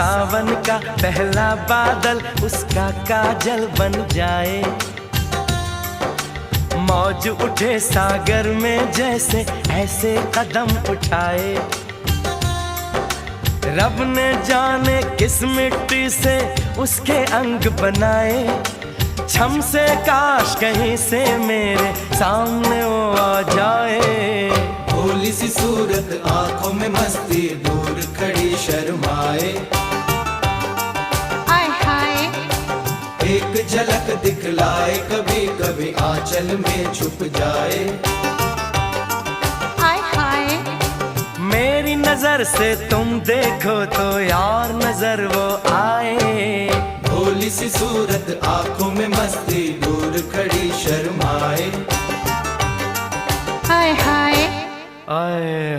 सावन का पहला बादल उसका काजल बन जाए। मौज उठे सागर में जैसे ऐसे कदम उठाए। रब ने जाने किस मिट्टी से उसके अंग बनाए। छम से काश कहीं से मेरे सामने वो आ जाए। भोली सी सूरत आंखों में मस्ती, दूर खड़ी शर्माए। हाय हाय एक झलक दिखलाए, कभी कभी आंचल में छुप जाए। हाय हाय मेरी नजर से तुम देखो तो यार नजर वो आए। भोली सी सूरत आंखों में मस्ती, दूर खड़ी शर्माए। हाय हाय आए